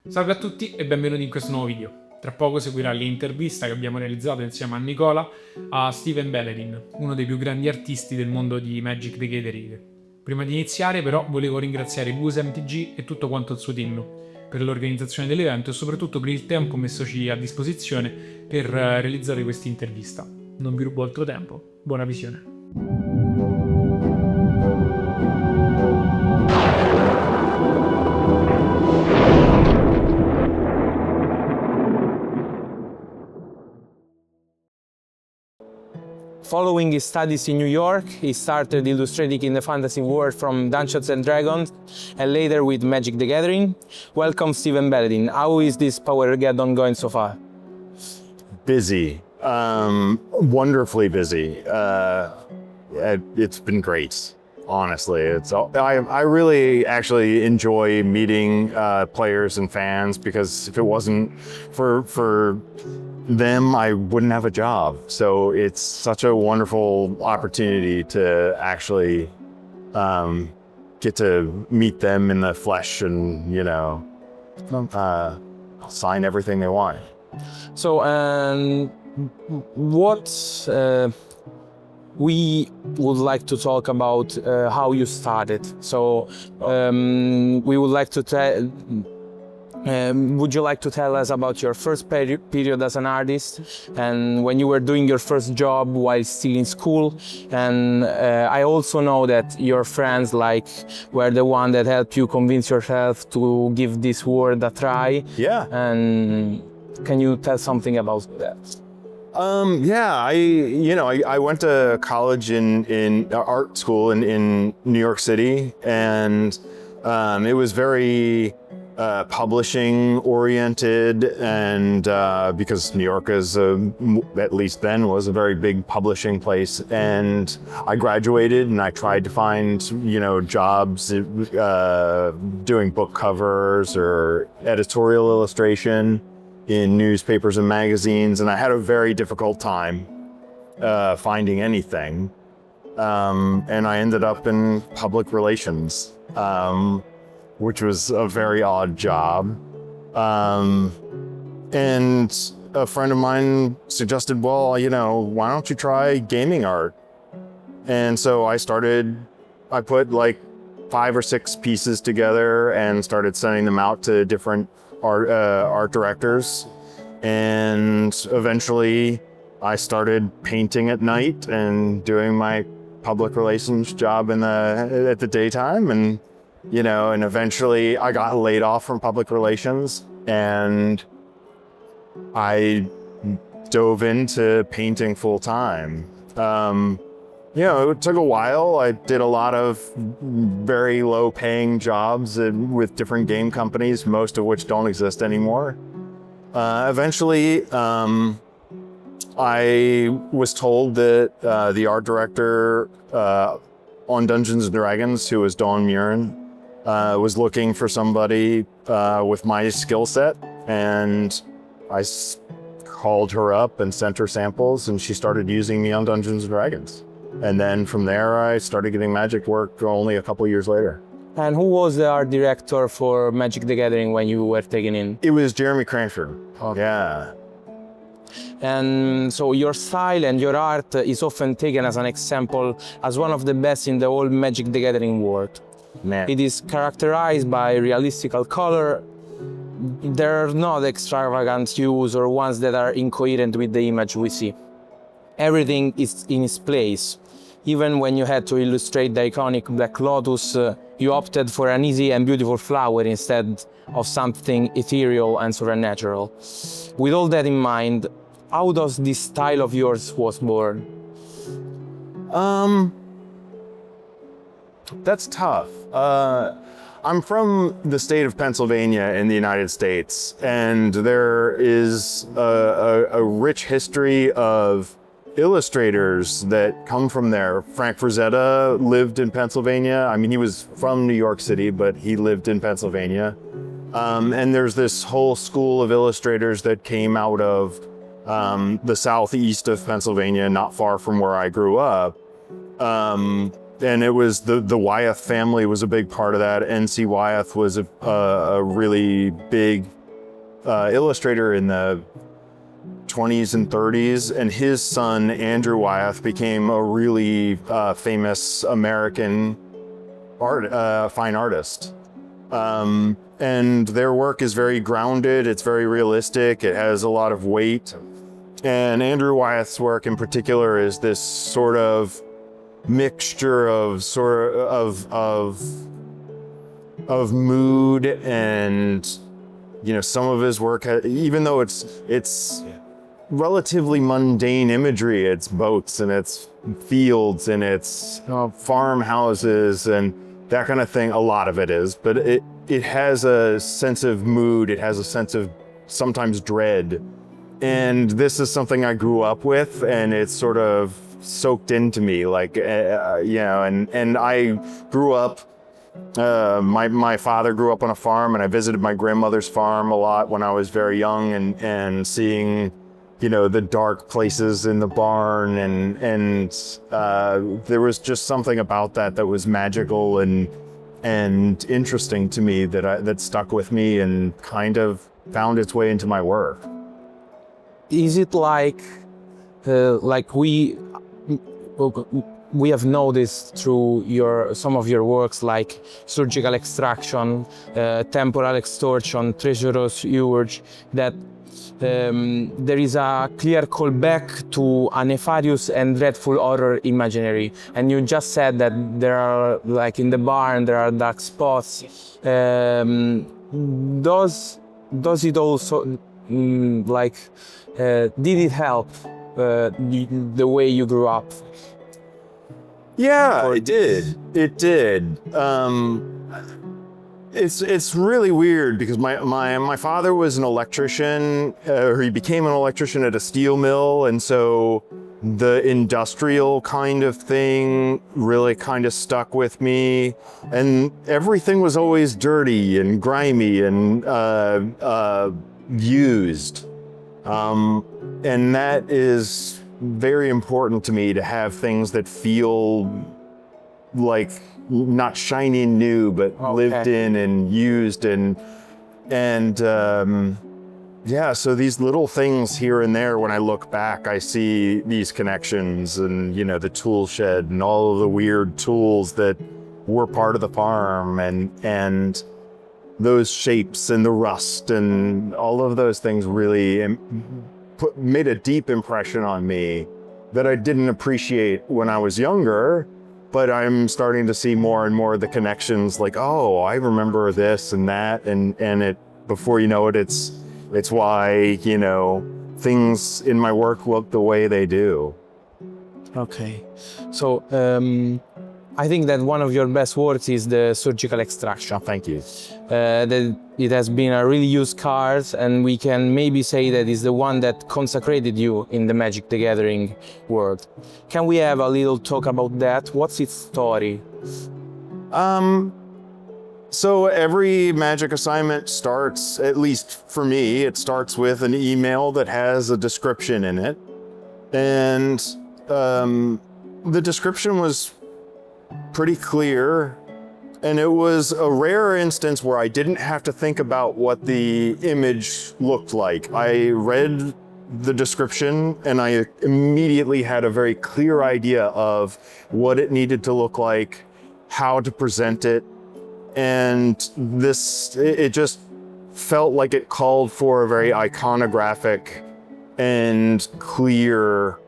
Salve a tutti e benvenuti in questo nuovo video. Tra poco seguirà l'intervista che abbiamo realizzato insieme a Nicola a Steven Belledin, uno dei più grandi artisti del mondo di Magic the Gathering. Prima di iniziare però volevo ringraziare Boose MTG e tutto quanto il suo team per l'organizzazione dell'evento e soprattutto per il tempo messoci a disposizione per realizzare questa intervista. Non vi rubo altro tempo, buona visione. Following his studies in New York, he started illustrating in the fantasy world from Dungeons and Dragons and later with Magic the Gathering. Welcome, Steven Belledin. How is this PAUPERGEDDON going so far? Busy, wonderfully busy. It's been great, honestly. I really actually enjoy meeting players and fans, because if it wasn't for them, I wouldn't have a job. So it's such a wonderful opportunity to actually get to meet them in the flesh and, sign everything they want. So, what we would like to talk about how you started. So, we would like to would you like to tell us about your first period as an artist and when you were doing your first job while still in school? And I also know that your friends were the one that helped you convince yourself to give this word a try. Yeah. And can you tell something about that? I went to college in art school in New York City, and it was very publishing oriented, and because New York is, at least then, was a very big publishing place. And I graduated and I tried to find, jobs doing book covers or editorial illustration in newspapers and magazines, and I had a very difficult time finding anything. And I ended up in public relations, which was a very odd job. And a friend of mine suggested, well, why don't you try gaming art? And so I put like 5 or 6 pieces together and started sending them out to different art directors. And eventually I started painting at night and doing my public relations job at the daytime. And and eventually I got laid off from public relations, and I dove into painting full time. It took a while. I did a lot of very low paying jobs with different game companies, most of which don't exist anymore. Eventually, I was told that the art director on Dungeons and Dragons, who was Dawn Murin, was looking for somebody with my skill set, and I called her up and sent her samples, and she started using me on Dungeons and Dragons. And then from there, I started getting magic work only a couple years later. And who was the art director for Magic the Gathering when you were taken in? It was Jeremy Cranford. Okay. Yeah. And so your style and your art is often taken as an example as one of the best in the whole Magic the Gathering world. Man. It is characterized by realistical color. There are not extravagant hues or ones that are incoherent with the image we see. Everything is in its place. Even when you had to illustrate the iconic Black Lotus, you opted for an easy and beautiful flower instead of something ethereal and supernatural. With all that in mind, how does this style of yours was born? That's tough. I'm from the state of Pennsylvania in the United States, and there is a rich history of illustrators that come from there. Frank Frazetta lived in Pennsylvania. I mean, he was from New York City, but he lived in Pennsylvania. And there's this whole school of illustrators that came out of the southeast of Pennsylvania, not far from where I grew up. And it was the Wyeth family was a big part of that. N.C. Wyeth was a really big illustrator in the 20s and 30s, and his son, Andrew Wyeth, became a really famous American fine artist. And their work is very grounded, it's very realistic, it has a lot of weight. And Andrew Wyeth's work in particular is this sort of mixture of mood, and you know, some of his work, even though it's relatively mundane imagery, it's boats and it's fields and it's farmhouses and that kind of thing. A lot of it is, but it has a sense of mood. It has a sense of sometimes dread. And this is something I grew up with, and it's sort of soaked into me, like, you know, and I grew up, my father grew up on a farm, and I visited my grandmother's farm a lot when I was very young, and seeing, you know, the dark places in the barn, and there was just something about that was magical and interesting to me that stuck with me and kind of found its way into my work. Is it like we have noticed through some of your works, like surgical extraction, temporal extortion, treacherous urge, that there is a clear callback to a nefarious and dreadful horror imaginary. And you just said that there are, like in the barn, there are dark spots. Does it also, did it help the way you grew up? Yeah, it did. It did. It's really weird because my father was an electrician, or he became an electrician at a steel mill, and so the industrial kind of thing really kind of stuck with me, and everything was always dirty and grimy and used, and that is very important to me, to have things that feel like not shiny and new, but lived in and used, and yeah, so these little things here and there, when I look back, I see these connections, and you know, the tool shed and all of the weird tools that were part of the farm, and those shapes and the rust and all of those things really made a deep impression on me that I didn't appreciate when I was younger. But I'm starting to see more and more of the connections, like, oh, I remember this and that, and it, before you know it, it's why, you know, things in my work look the way they do. Okay, so I think that one of your best works is the surgical extraction. Thank you. That it has been a really used card, and we can maybe say that is the one that consecrated you in the Magic the Gathering world. Can we have a little talk about that? What's its story? So every Magic assignment starts, at least for me, it starts with an email that has a description in it. And the description was pretty clear, and it was a rare instance where I didn't have to think about what the image looked like. I read the description and I immediately had a very clear idea of what it needed to look like, how to present it, and it just felt like it called for a very iconographic and clear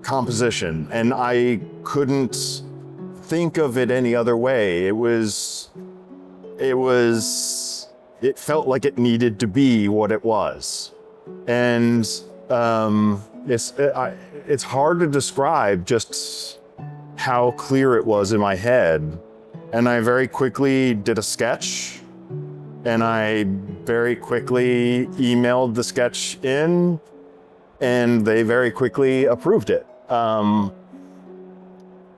composition, and I couldn't think of it any other way. It felt like it needed to be what it was, and it's hard to describe just how clear it was in my head. And I very quickly did a sketch, and I very quickly emailed the sketch in, and they very quickly approved it.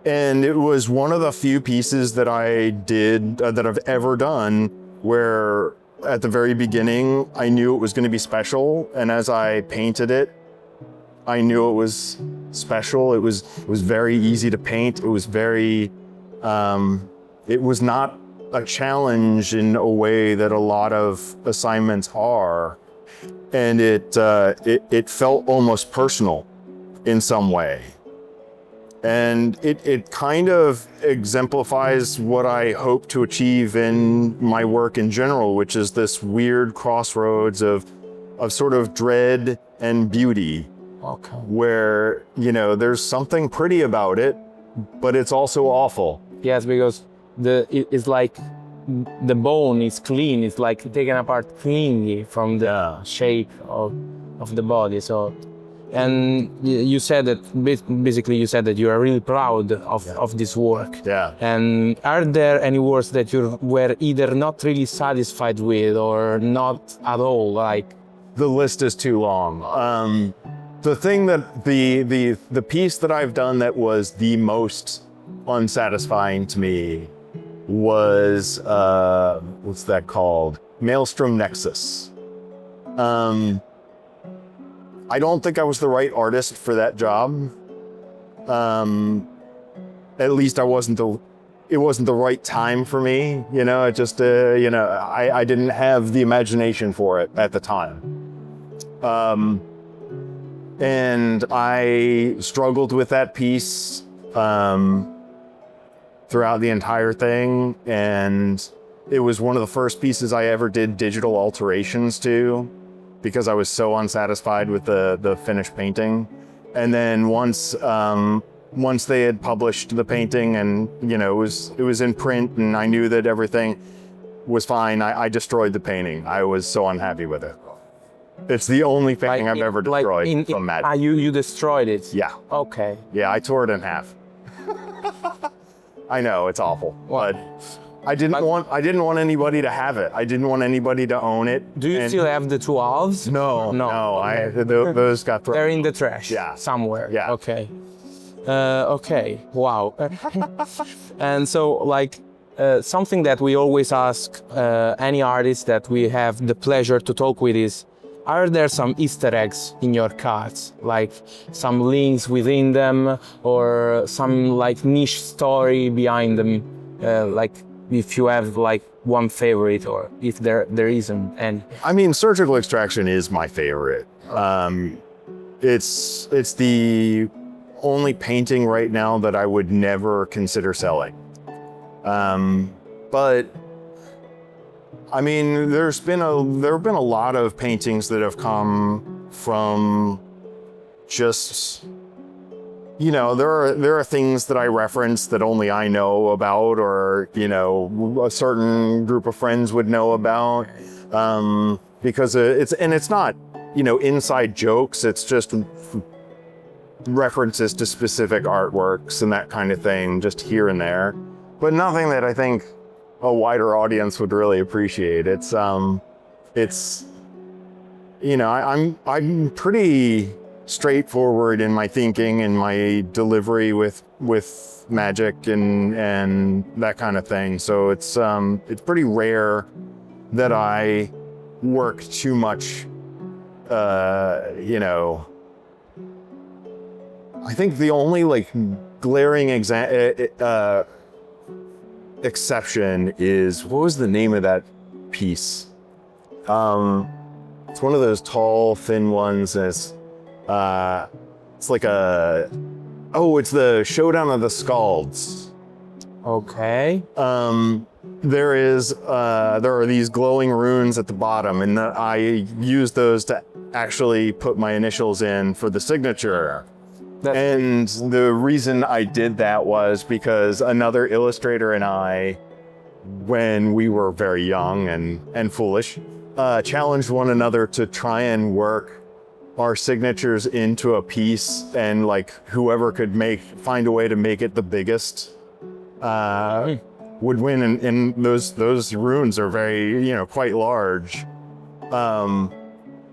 And it was one of the few pieces that I did, that I've ever done, where at the very beginning, I knew it was going to be special. And as I painted it, I knew it was special. It was very easy to paint. It was very, it was not a challenge in a way that a lot of assignments are, and it felt almost personal in some way. And it kind of exemplifies what I hope to achieve in my work in general, which is this weird crossroads of sort of dread and beauty. Okay. Where, you know, there's something pretty about it, but it's also awful. Yes, because it's like the bone is clean. It's like taken apart cleanly from the shape of the body. So, and you said that basically you said that you are really proud of this work. Yeah. And are there any works that you were either not really satisfied with or not at all? Like, the list is too long. The thing that the piece that I've done that was the most unsatisfying to me was what's that called? Maelstrom Nexus. I don't think I was the right artist for that job. At least it wasn't the right time for me. You know, it just you know, I didn't have the imagination for it at the time. And I struggled with that piece throughout the entire thing, and it was one of the first pieces I ever did digital alterations to, because I was so unsatisfied with the finished painting. And then once they had published the painting, and you know, it was in print, and I knew that everything was fine, I destroyed the painting. I was so unhappy with it. It's the only painting I've ever destroyed from Magic. You destroyed it? Yeah. Okay. Yeah, I tore it in half. I know, it's awful, but I didn't want anybody to have it. I didn't want anybody to own it. Do you still have the two halves? No. Okay. Those got thrown. They're in the trash. Yeah. Somewhere. Yeah. Okay. Okay. Wow. And so, like, something that we always ask any artist that we have the pleasure to talk with is, are there some Easter eggs in your cards? Like some links within them, or some like niche story behind them? Like if you have like one favorite, or if there isn't. And I mean, surgical extraction is my favorite. It's the only painting right now that I would never consider selling. But I mean, there have been a lot of paintings that have come from just, you know, there are things that I reference that only I know about, or you know, a certain group of friends would know about, because it's not, you know, inside jokes. It's just references to specific artworks and that kind of thing, just here and there, but nothing that I think a wider audience would really appreciate. It's you know, I'm pretty straightforward in my thinking and my delivery with magic and that kind of thing. So it's pretty rare that I work too much. You know, I think the only like glaring exception is, what was the name of that piece? It's one of those tall, thin ones. It's like it's the Showdown of the Scalds. okay. There are these glowing runes at the bottom, and I use those to actually put my initials in for the signature. And the reason I did that was because another illustrator and I, when we were very young and foolish, challenged one another to try and work our signatures into a piece, and like whoever could find a way to make it the biggest would win. And those runes are very, you know, quite large.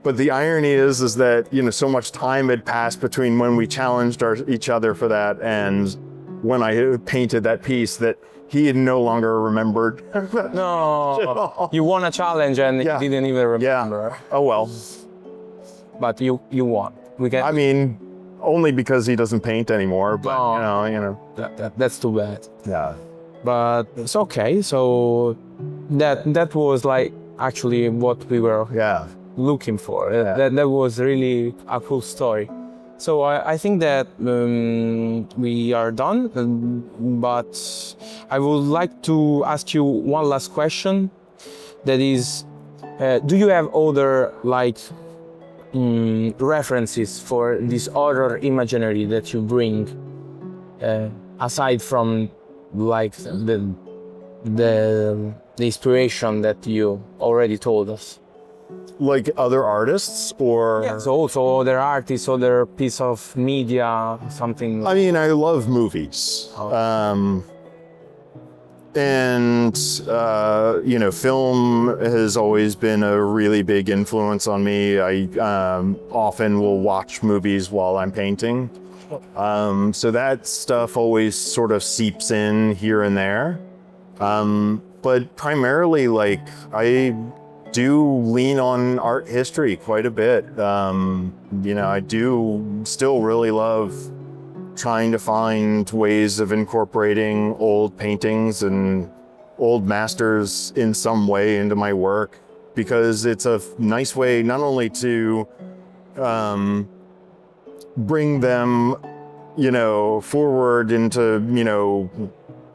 But the irony is that, you know, so much time had passed between when we challenged each other for that and when I painted that piece that he had no longer remembered. No, you won a challenge and Yeah. you didn't even remember. Yeah. Oh well. But you won. I mean, only because he doesn't paint anymore. But Oh. you know. That's too bad. Yeah. but it's okay. So that was like actually what we were Yeah. looking for. That was really a cool story. So I think that we are done, but I would like to ask you one last question. That is, do you have other like references for this horror imaginary that you bring, aside from like the inspiration that you already told us? Like other artists or? Yeah, so also other artists, other piece of media, something. I mean, I love movies. You know, film has always been a really big influence on me. I often will watch movies while I'm painting. So that stuff always sort of seeps in here and there. But primarily, like, I do lean on art history quite a bit. You know, I do still really love trying to find ways of incorporating old paintings and old masters in some way into my work, because it's a nice way not only to bring them, you know, forward into, you know,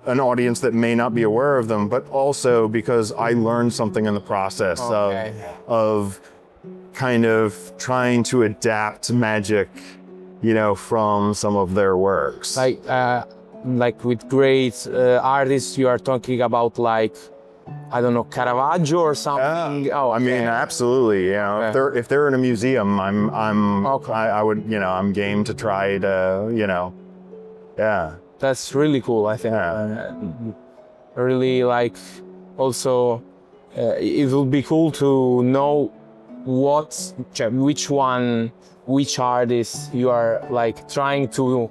an audience that may not be aware of them, but also because I learned something in the process of kind of trying to adapt magic, you know, from some of their works. Like with great artists, you are talking about like, I don't know, Caravaggio or something. Yeah. Oh, I mean, absolutely. You know, if they're in a museum, I would, you know, I'm game to try to, you know, yeah. That's really cool, I think. Really, like, also, it would be cool to know which artist you are like trying to.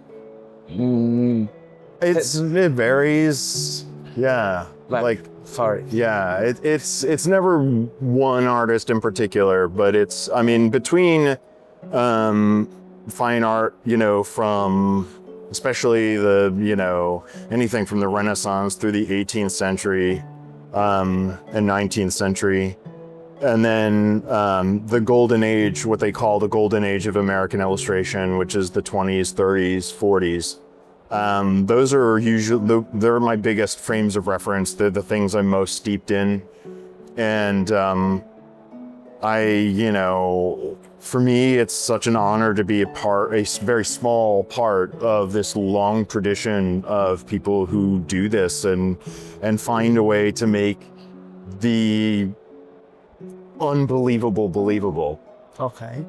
It varies. Yeah. Sorry. Yeah. It's never one artist in particular, but it's, I mean, between fine art, you know, from especially the, you know, anything from the Renaissance through the 18th century and 19th century. And then the golden age, what they call the golden age of American illustration, which is the 20s, 30s, 40s. Those are usually, they're my biggest frames of reference. They're the things I'm most steeped in. And you know, for me, it's such an honor to be a very small part of this long tradition of people who do this and find a way to make the unbelievable believable. Okay.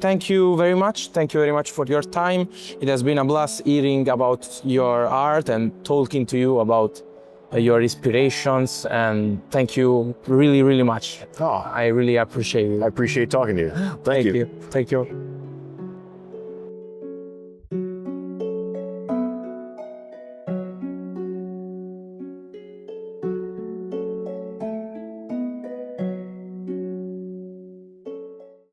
Thank you very much. Thank you very much for your time. It has been a blast hearing about your art and talking to you about your inspirations, and thank you really, really much. Oh, I really appreciate it. I appreciate talking to you. Thank you. Thank you.